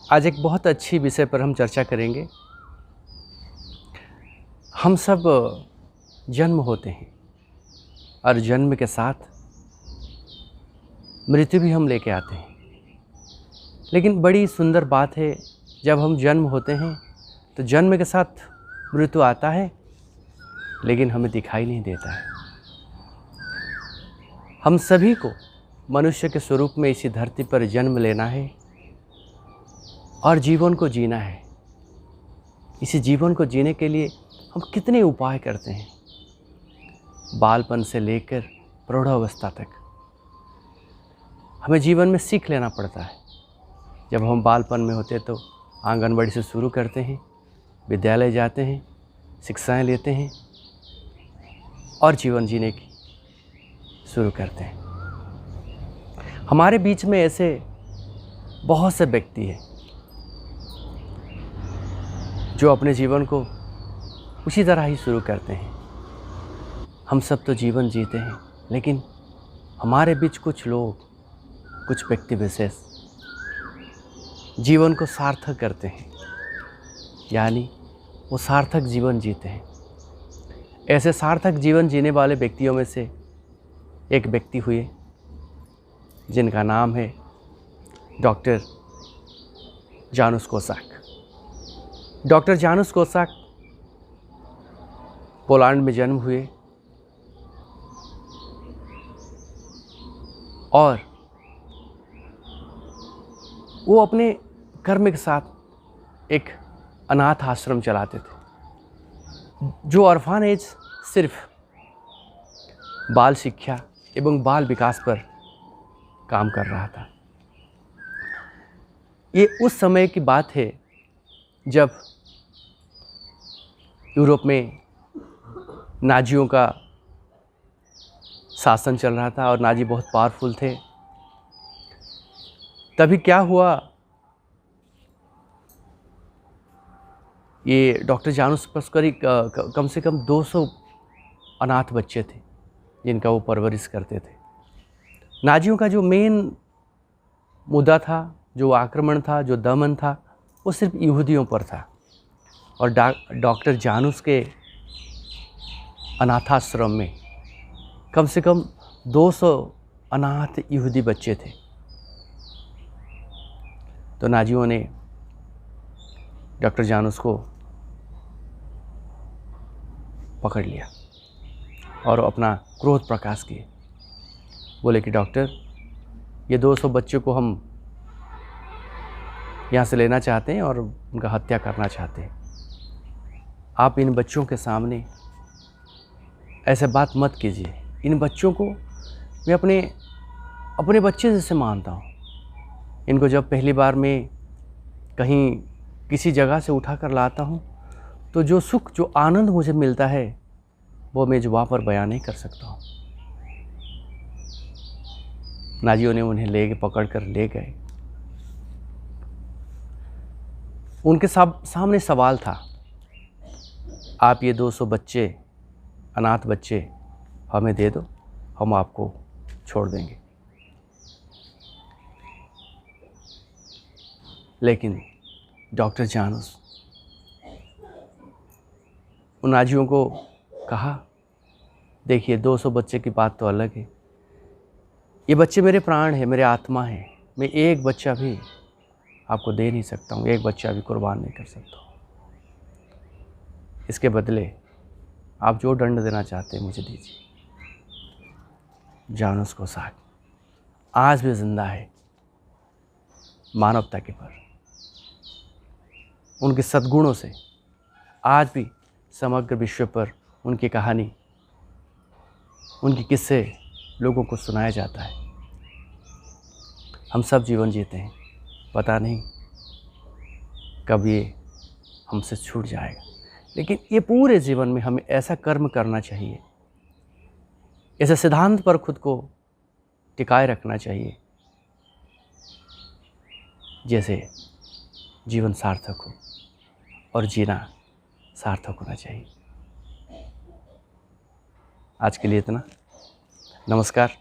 आज एक बहुत अच्छी विषय पर हम चर्चा करेंगे। हम सब जन्म होते हैं और जन्म के साथ मृत्यु भी हम लेके आते हैं। लेकिन बड़ी सुंदर बात है, जब हम जन्म होते हैं तो जन्म के साथ मृत्यु आता है, लेकिन हमें दिखाई नहीं देता है। हम सभी को मनुष्य के स्वरूप में इसी धरती पर जन्म लेना है और जीवन को जीना है। इसी जीवन को जीने के लिए हम कितने उपाय करते हैं, बालपन से लेकर प्रौढ़ावस्था तक हमें जीवन में सीख लेना पड़ता है। जब हम बालपन में होते तो आंगनबाड़ी से शुरू करते हैं, विद्यालय जाते हैं, शिक्षाएं लेते हैं और जीवन जीने की शुरू करते हैं। हमारे बीच में ऐसे बहुत से व्यक्ति हैं जो अपने जीवन को उसी तरह ही शुरू करते हैं। हम सब तो जीवन जीते हैं, लेकिन हमारे बीच कुछ लोग, कुछ व्यक्ति विशेष जीवन को सार्थक करते हैं, यानी वो सार्थक जीवन जीते हैं। ऐसे सार्थक जीवन जीने वाले व्यक्तियों में से एक व्यक्ति हुए जिनका नाम है डॉक्टर जानुस कोसाक। डॉक्टर जानुस कोसाक पोलैंड में जन्म हुए और वो अपने कर्म के साथ एक अनाथ आश्रम चलाते थे, जो ऑर्फनेज सिर्फ बाल शिक्षा एवं बाल विकास पर काम कर रहा था। ये उस समय की बात है जब यूरोप में नाजियों का शासन चल रहा था और नाजी बहुत पावरफुल थे। तभी क्या हुआ, ये डॉक्टर जानुस कोसाक कम से कम 200 अनाथ बच्चे थे जिनका वो परवरिश करते थे। नाजियों का जो मेन मुद्दा था, जो आक्रमण था, जो दमन था, वो सिर्फ यहूदियों पर था। और डॉक्टर जानुस के अनाथाश्रम में कम से कम 200 अनाथ यहूदी बच्चे थे। तो नाजियों ने डॉक्टर जानुस को पकड़ लिया और अपना क्रोध प्रकाश किए। बोले कि डॉक्टर, ये 200 बच्चों को हम यहाँ से लेना चाहते हैं और उनका हत्या करना चाहते हैं। आप इन बच्चों के सामने ऐसे बात मत कीजिए। इन बच्चों को मैं अपने बच्चे जैसे मानता हूँ। इनको जब पहली बार मैं कहीं किसी जगह से उठा कर लाता हूँ तो जो सुख, जो आनंद मुझे मिलता है, वो मैं वहाँ पर बयान नहीं कर सकता हूँ। नाजियों ने उन्हें पकड़ कर ले गए। उनके सामने सवाल था, आप ये 200 बच्चे, अनाथ बच्चे हमें दे दो, हम आपको छोड़ देंगे। लेकिन डॉक्टर जानुस उन नाजियों को कहा, देखिए 200 बच्चे की बात तो अलग है, ये बच्चे मेरे प्राण हैं, मेरे आत्मा हैं। मैं एक बच्चा भी आपको दे नहीं सकता हूँ, एक बच्चा भी कुर्बान नहीं कर सकता हूँ। इसके बदले आप जो दंड देना चाहते हैं मुझे दीजिए। जानुस कोसाक आज भी जिंदा है मानवता के पर। उनके सद्गुणों से आज भी समग्र विश्व पर उनकी कहानी, उनके किस्से लोगों को सुनाया जाता है। हम सब जीवन जीते हैं, पता नहीं कब ये हमसे छूट जाएगा, लेकिन ये पूरे जीवन में हमें ऐसा कर्म करना चाहिए, ऐसे सिद्धांत पर खुद को टिकाए रखना चाहिए जैसे जीवन सार्थक हो और जीना सार्थक होना चाहिए। आज के लिए इतना। नमस्कार।